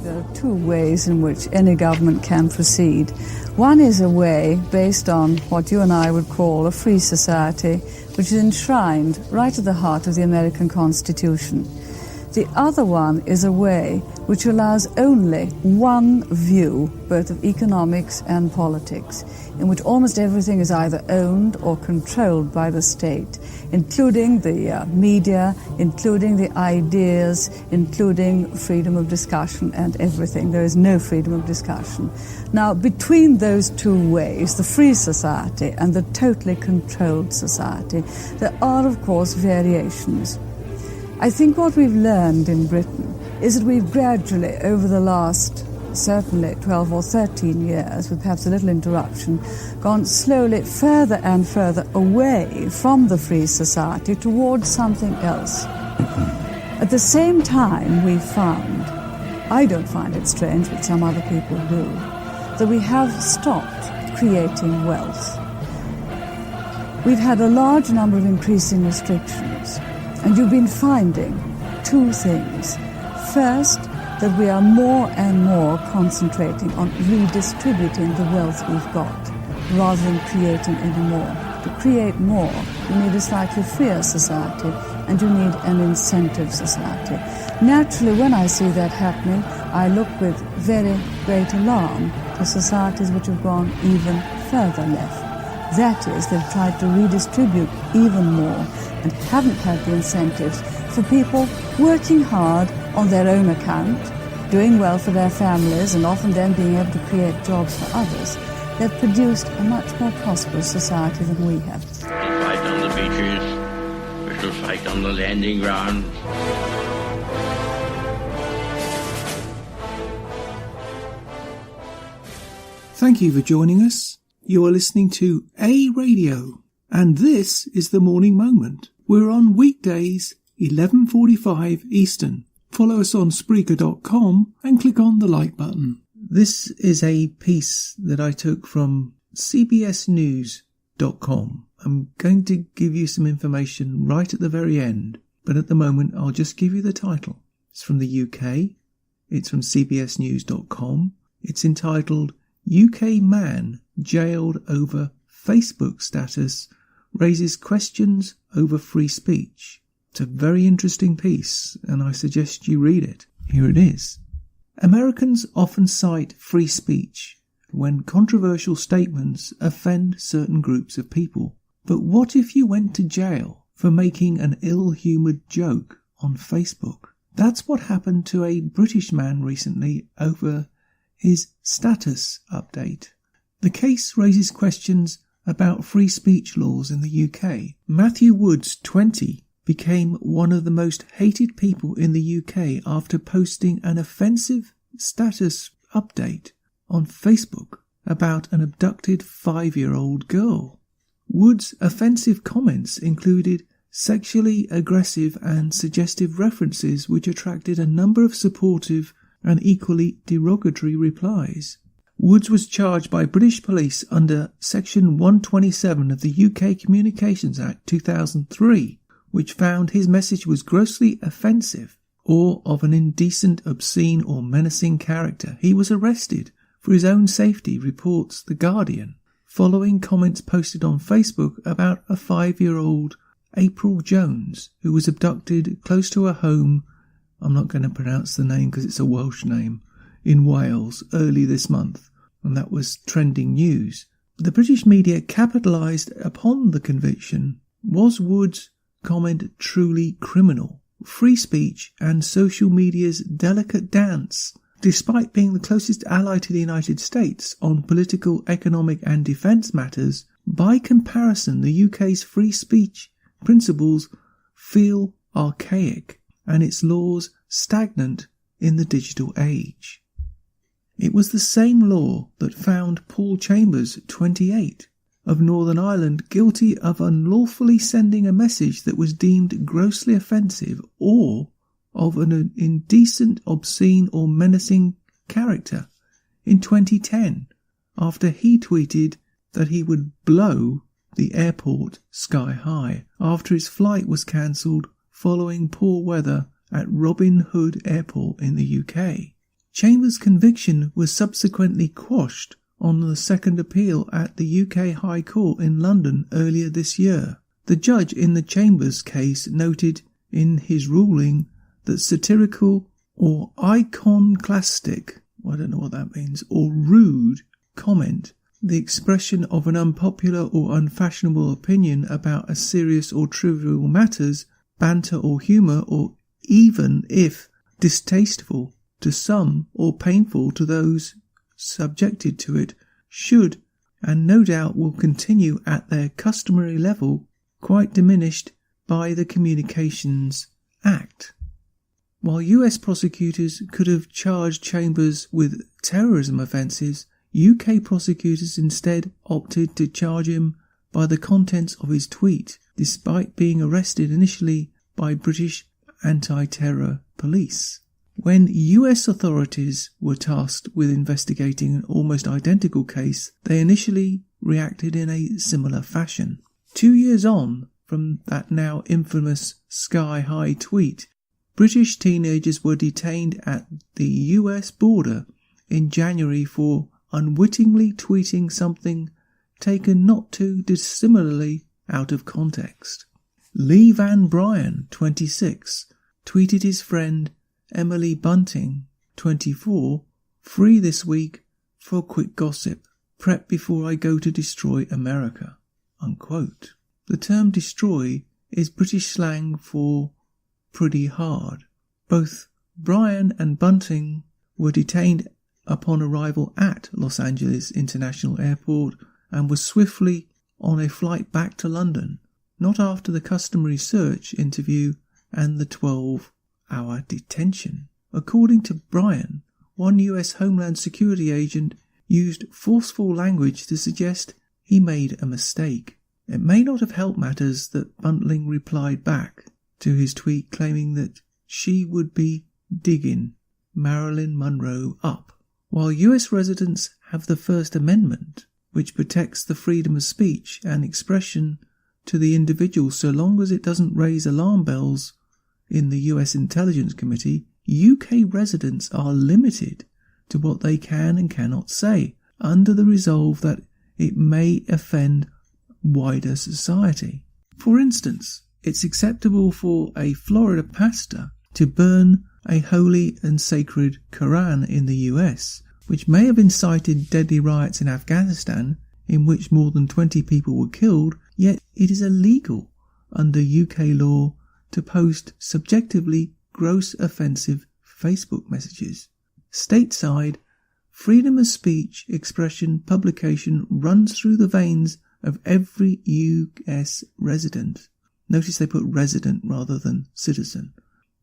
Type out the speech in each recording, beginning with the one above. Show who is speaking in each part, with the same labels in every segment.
Speaker 1: There are two ways in which any government can proceed. One is a way based on what you and I would call a free society, which is enshrined right at the heart of the American Constitution. The other one is a way which allows only one view, both of economics and politics, in which almost everything is either owned or controlled by the state, including the media, including the ideas, including freedom of discussion and everything. There is no freedom of discussion. Now, between those two ways, the free society and the totally controlled society, there are, of course, variations. I think what we've learned in Britain is that we've gradually, over the last certainly 12 or 13 years, with perhaps a little interruption, gone slowly further and further away from the free society towards something else. At the same time, we've found, I don't find it strange, but some other people do, that we have stopped creating wealth. We've had a large number of increasing restrictions. And you've been finding two things. First, that we are more and more concentrating on redistributing the wealth we've got, rather than creating any more. To create more, you need a slightly freer society, and you need an incentive society. Naturally, when I see that happening, I look with very great alarm to societies which have gone even further left. That is, they've tried to redistribute even more and haven't had the incentives for people working hard on their own account, doing well for their families, and often then being able to create jobs for others. They've produced a much more prosperous society than we have.
Speaker 2: We fight on the beaches, we shall fight on the landing grounds.
Speaker 3: Thank you for joining us. You are listening to A Radio, and this is the Morning Moment. We're on weekdays, 11:45 Eastern. Follow us on Spreaker.com and click on the like button. This is a piece that I took from CBSNews.com. I'm going to give you some information right at the very end, but at the moment I'll just give you the title. It's from the UK. It's from CBSNews.com. It's entitled UK Man Jailed Over Facebook Status Raises Questions Over Free Speech. It's a very interesting piece, and I suggest you read it. Here it is. Americans often cite free speech when controversial statements offend certain groups of people. But what if you went to jail for making an ill-humoured joke on Facebook? That's what happened to a British man recently over his status update. The case raises questions about free speech laws in the UK. Matthew Woods, 20, became one of the most hated people in the UK after posting an offensive status update on Facebook about an abducted 5-year-old girl. Woods' offensive comments included sexually aggressive and suggestive references which attracted a number of supportive and equally derogatory replies. Woods was charged by British police under Section 127 of the UK Communications Act 2003, which found his message was grossly offensive or of an indecent, obscene or menacing character. He was arrested for his own safety, reports The Guardian, following comments posted on Facebook about a 5-year-old April Jones who was abducted close to her home, I'm not going to pronounce the name because it's a Welsh name, in Wales early this month, and that was trending news. The British media capitalised upon the conviction. Was Woods' comment truly criminal? Free speech and social media's delicate dance. Despite being the closest ally to the United States on political, economic and defence matters, by comparison the UK's free speech principles feel archaic and its laws stagnant in the digital age. It was the same law that found Paul Chambers, 28, of Northern Ireland guilty of unlawfully sending a message that was deemed grossly offensive or of an indecent, obscene or menacing character in 2010 after he tweeted that he would blow the airport sky high after his flight was cancelled following poor weather at Robin Hood Airport in the UK. Chambers' conviction was subsequently quashed on the second appeal at the UK High Court in London earlier this year. The judge in the Chambers case noted in his ruling that satirical or iconoclastic, I don't know what that means, or rude comment, the expression of an unpopular or unfashionable opinion about a serious or trivial matters, banter or humour, or even if distasteful to some or painful to those subjected to it, should and no doubt will continue at their customary level, quite diminished by the Communications Act. While US prosecutors could have charged Chambers with terrorism offences, UK prosecutors instead opted to charge him by the contents of his tweet, despite being arrested initially by British anti-terror police. When US authorities were tasked with investigating an almost identical case, they initially reacted in a similar fashion. 2 years on from that now infamous sky-high tweet, British teenagers were detained at the US border in January for unwittingly tweeting something taken not too dissimilarly out of context. Lee Van Bryan, 26, tweeted his friend Emily Bunting, 24, "Free this week for quick gossip. Prep before I go to destroy America." Unquote. The term destroy is British slang for pretty hard. Both Bryan and Bunting were detained upon arrival at Los Angeles International Airport and were swiftly on a flight back to London, not after the customary search interview and the 12-hour detention. According to Bryan, one US Homeland Security agent used forceful language to suggest he made a mistake. It may not have helped matters that Bunting replied back to his tweet claiming that she would be digging Marilyn Monroe up. While US residents have the First Amendment, which protects the freedom of speech and expression to the individual so long as it doesn't raise alarm bells in the US Intelligence Committee, UK residents are limited to what they can and cannot say, under the resolve that it may offend wider society. For instance, it's acceptable for a Florida pastor to burn a holy and sacred Quran in the US, which may have incited deadly riots in Afghanistan in which more than 20 people were killed, yet it is illegal under UK law to post subjectively gross offensive Facebook messages. Stateside, freedom of speech, expression, publication runs through the veins of every US resident. Notice they put resident rather than citizen.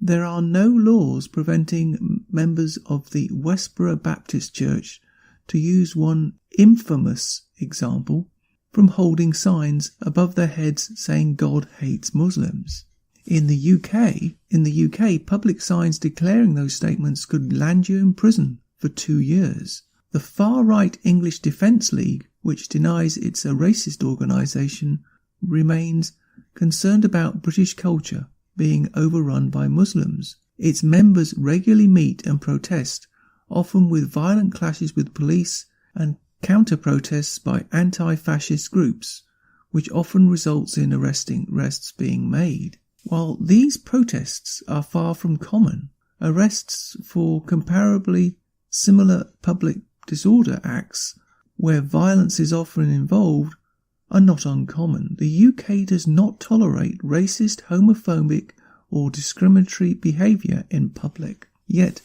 Speaker 3: There are no laws preventing members of the Westboro Baptist Church, to use one infamous example, from holding signs above their heads saying God hates Muslims. In the UK, public signs declaring those statements could land you in prison for 2 years. The far-right English Defence League, which denies it's a racist organisation, remains concerned about British culture being overrun by Muslims. Its members regularly meet and protest, often with violent clashes with police and counter-protests by anti-fascist groups, which often results in arrests being made. While these protests are far from common, arrests for comparably similar public disorder acts, where violence is often involved, are not uncommon. The UK does not tolerate racist, homophobic or discriminatory behaviour in public. Yet,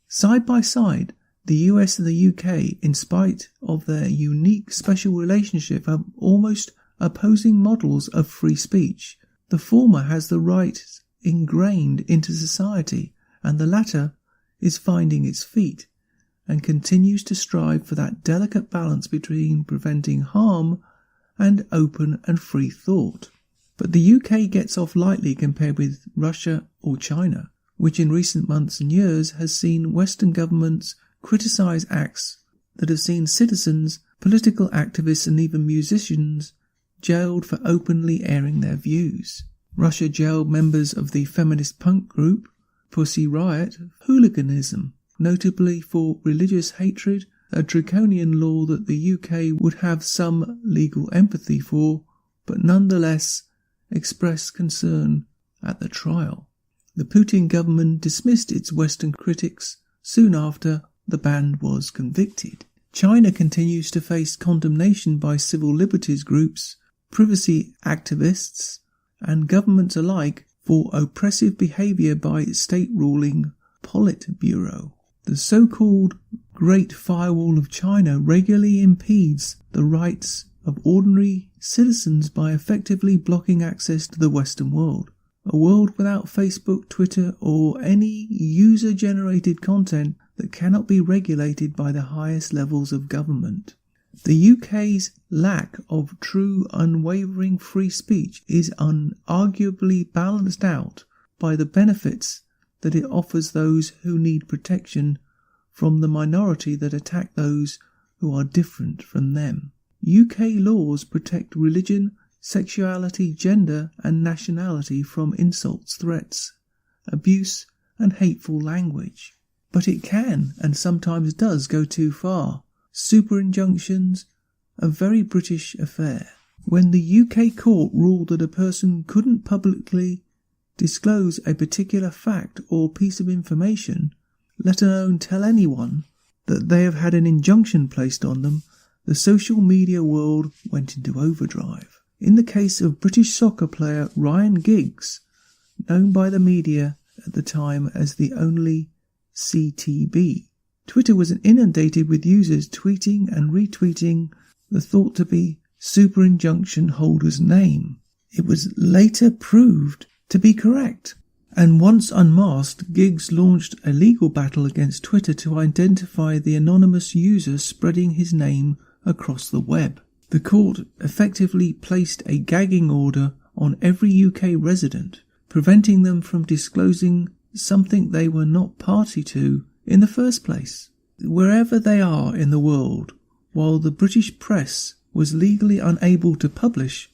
Speaker 3: side by side, the US and the UK, in spite of their unique special relationship, are almost opposing models of free speech. The former has the right ingrained into society, and the latter is finding its feet and continues to strive for that delicate balance between preventing harm and open and free thought. But the UK gets off lightly compared with Russia or China, which in recent months and years has seen Western governments criticise acts that have seen citizens, political activists and even musicians jailed for openly airing their views. Russia jailed members of the feminist punk group Pussy Riot for hooliganism. notably for religious hatred, a draconian law that the UK would have some legal empathy for, but nonetheless expressed concern at the trial. The Putin government dismissed its Western critics soon after the band was convicted. China continues to face condemnation by civil liberties groups, privacy activists, and governments alike for oppressive behaviour by state-ruling Politburo. The so-called Great Firewall of China regularly impedes the rights of ordinary citizens by effectively blocking access to the Western world. A world without Facebook, Twitter, or any user-generated content that cannot be regulated by the highest levels of government. The UK's lack of true, unwavering free speech is unarguably balanced out by the benefits that it offers those who need protection from the minority that attack those who are different from them. UK laws protect religion, sexuality, gender, and nationality from insults, threats, abuse, and hateful language. But it can, and sometimes does, go too far. Super injunctions, a very British affair. When the UK court ruled that a person couldn't publicly disclose a particular fact or piece of information, let alone tell anyone that they have had an injunction placed on them, the social media world went into overdrive. In the case of British soccer player Ryan Giggs, known by the media at the time as the only CTB, Twitter was inundated with users tweeting and retweeting the thought to be super injunction holder's name. It was later proved to be correct, and once unmasked, Giggs launched a legal battle against Twitter to identify the anonymous user spreading his name across the web. The court effectively placed a gagging order on every UK resident, preventing them from disclosing something they were not party to in the first place. Wherever they are in the world, while the British press was legally unable to publish,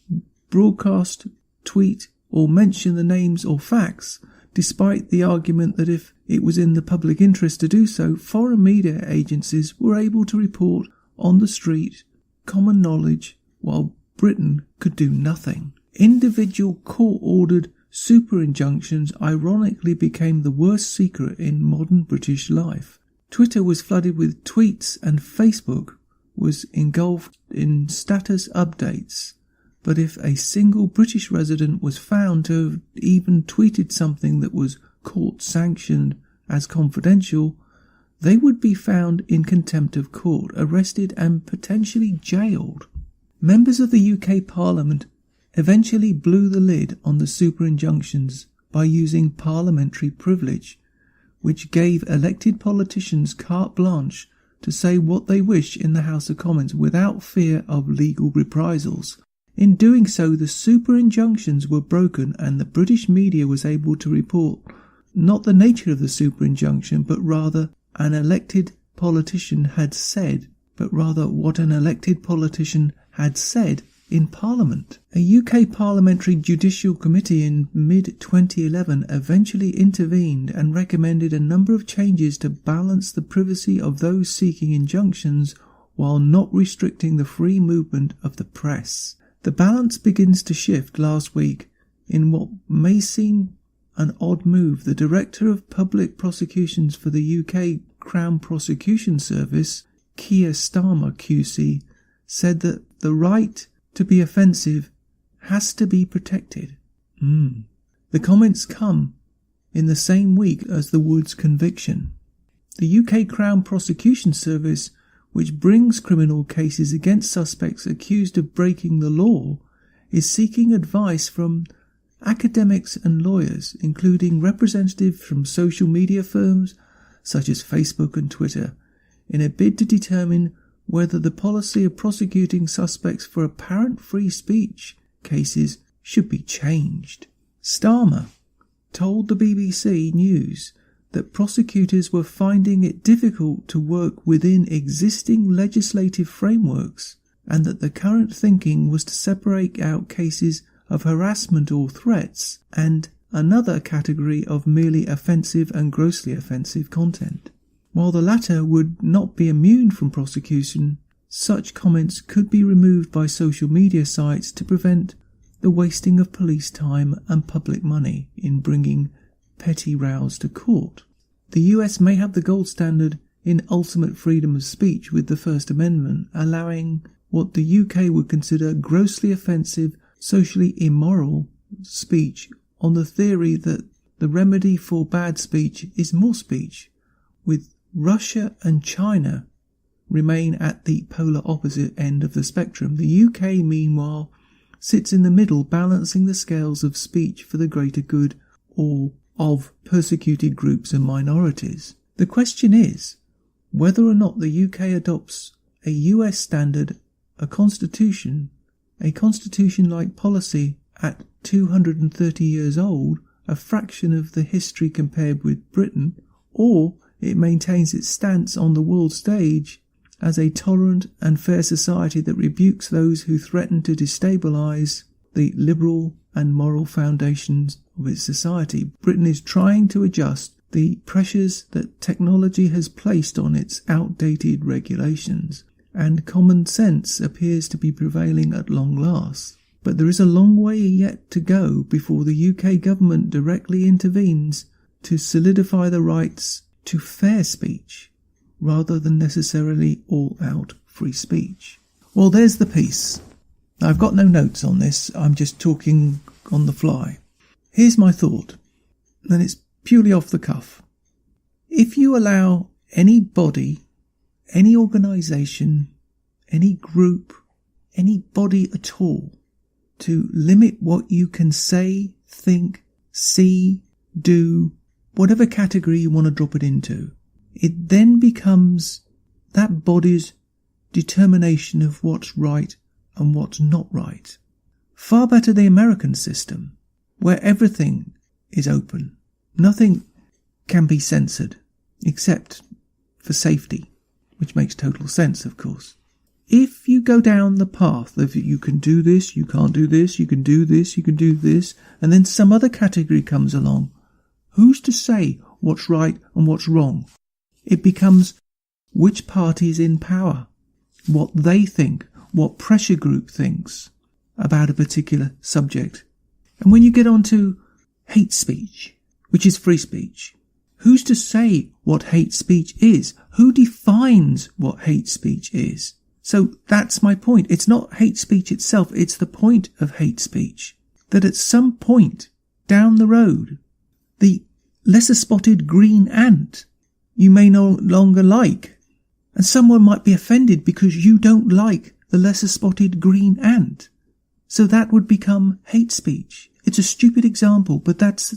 Speaker 3: broadcast, tweet, or mention the names or facts, despite the argument that if it was in the public interest to do so, foreign media agencies were able to report on the street common knowledge while Britain could do nothing. Individual court-ordered super injunctions ironically became the worst secret in modern British life. Twitter was flooded with tweets and Facebook was engulfed in status updates. But if a single British resident was found to have even tweeted something that was court-sanctioned as confidential, they would be found in contempt of court, arrested and potentially jailed. Members of the UK Parliament eventually blew the lid on the super injunctions by using parliamentary privilege, which gave elected politicians carte blanche to say what they wish in the House of Commons without fear of legal reprisals. In doing so, the super injunctions were broken and the British media was able to report not the nature of the super injunction, but rather what an elected politician had said in Parliament. A UK Parliamentary Judicial Committee in mid-2011 eventually intervened and recommended a number of changes to balance the privacy of those seeking injunctions while not restricting the free movement of the press. The balance begins to shift last week in what may seem an odd move. The Director of Public Prosecutions for the UK Crown Prosecution Service, Keir Starmer QC, said that the right to be offensive has to be protected. The comments come in the same week as the Woods conviction. The UK Crown Prosecution Service, which brings criminal cases against suspects accused of breaking the law, is seeking advice from academics and lawyers, including representatives from social media firms such as Facebook and Twitter, in a bid to determine whether the policy of prosecuting suspects for apparent free speech cases should be changed. Starmer told the BBC News that prosecutors were finding it difficult to work within existing legislative frameworks and that the current thinking was to separate out cases of harassment or threats and another category of merely offensive and grossly offensive content. While the latter would not be immune from prosecution, such comments could be removed by social media sites to prevent the wasting of police time and public money in bringing petty rows to court. The US may have the gold standard in ultimate freedom of speech with the First Amendment, allowing what the UK would consider grossly offensive, socially immoral speech on the theory that the remedy for bad speech is more speech, with Russia and China remain at the polar opposite end of the spectrum. The UK, meanwhile, sits in the middle, balancing the scales of speech for the greater good or of persecuted groups and minorities. The question is whether or not the UK adopts a US standard, a constitution-like policy at 230 years old, a fraction of the history compared with Britain, or it maintains its stance on the world stage as a tolerant and fair society that rebukes those who threaten to destabilise the liberal and moral foundations of its society. Britain is trying to adjust the pressures that technology has placed on its outdated regulations, and common sense appears to be prevailing at long last. But there is a long way yet to go before the UK government directly intervenes to solidify the rights to fair speech, rather than necessarily all-out free speech. Well, there's the piece. I've got no notes on this, I'm just talking on the fly. Here's my thought, and it's purely off the cuff. If you allow any body, any organisation, any group, any body at all, to limit what you can say, think, see, do, whatever category you want to drop it into, it then becomes that body's determination of what's right and what's not right. Far better the American system, where everything is open. Nothing can be censored, except for safety, which makes total sense, of course. If you go down the path of you can do this, you can't do this, you can do this, you can do this, and then some other category comes along, who's to say what's right and what's wrong? It becomes which party's in power, what they think, what pressure group thinks about a particular subject. And when you get on to hate speech, which is free speech, who's to say what hate speech is? Who defines what hate speech is? So that's my point. It's not hate speech itself, it's the point of hate speech. That at some point down the road, the lesser spotted green ant you may no longer like, and someone might be offended because you don't like the lesser spotted green ant. So that would become hate speech. It's a stupid example, but that's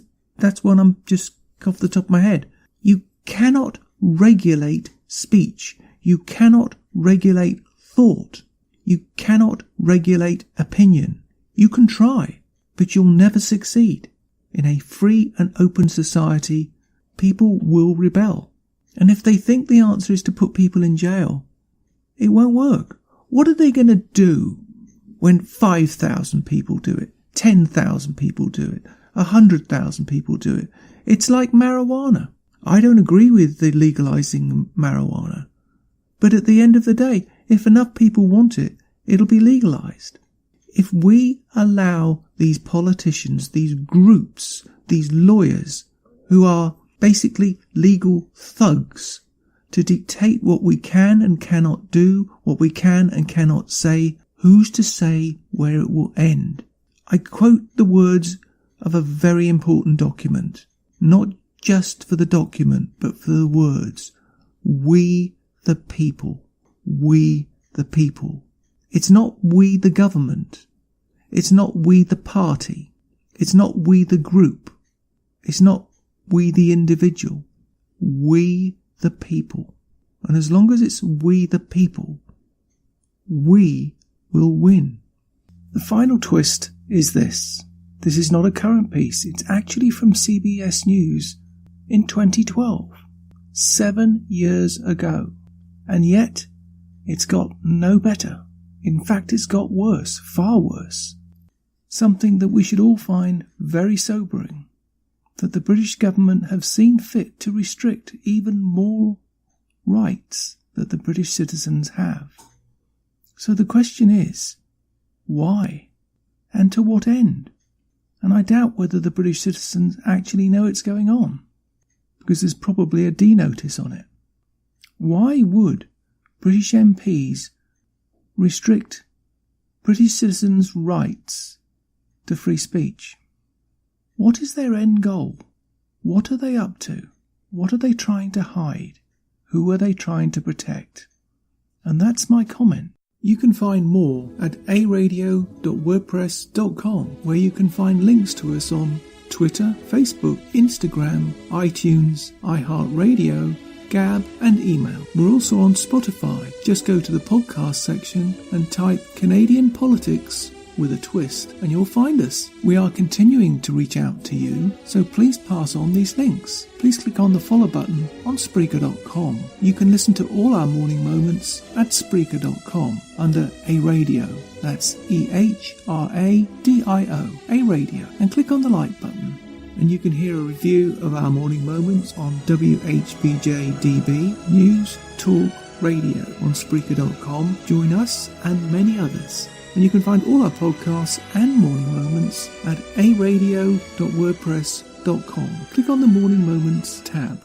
Speaker 3: one I'm just off the top of my head. You cannot regulate speech. You cannot regulate thought. You cannot regulate opinion. You can try, but you'll never succeed. In a free and open society, people will rebel. And if they think the answer is to put people in jail, it won't work. What are they going to do when 5,000 people do it, 10,000 people do it, 100,000 people do it? It's like marijuana. I don't agree with the legalising marijuana. But at the end of the day, if enough people want it, it'll be legalised. If we allow these politicians, these groups, these lawyers, who are basically legal thugs, to dictate what we can and cannot do, what we can and cannot say, who's to say where it will end? I quote the words of a very important document, not just for the document, but for the words. We the people. We the people. It's not we the government. It's not we the party. It's not we the group. It's not we the individual. We the people. And as long as it's we the people, we will win. The final twist is this. This is not a current piece. It's actually from CBS News in 2012, 7 years ago. And yet, it's got no better. In fact, it's got worse, far worse. Something that we should all find very sobering. That the British government have seen fit to restrict even more rights that the British citizens have. So the question is, why? And to what end? And I doubt whether the British citizens actually know it's going on, because there's probably a D notice on it. Why would British MPs restrict British citizens' rights to free speech? What is their end goal? What are they up to? What are they trying to hide? Who are they trying to protect? And that's my comment. You can find more at aradio.wordpress.com, where you can find links to us on Twitter, Facebook, Instagram, iTunes, iHeartRadio, Gab and email. We're also on Spotify. Just go to the podcast section and type Canadian Politics with a twist and you'll find us. We are continuing to reach out to you, so please pass on these links. Please click on the follow button on Spreaker.com. You can listen to all our morning moments at Spreaker.com under A Radio. That's EHRADIO, A Radio, and click on the like button. And you can hear a review of our morning moments on WHBJ-DB, News, Talk, Radio on Spreaker.com. Join us and many others. And you can find all our podcasts and morning moments at aradio.wordpress.com. Click on the Morning Moments tab.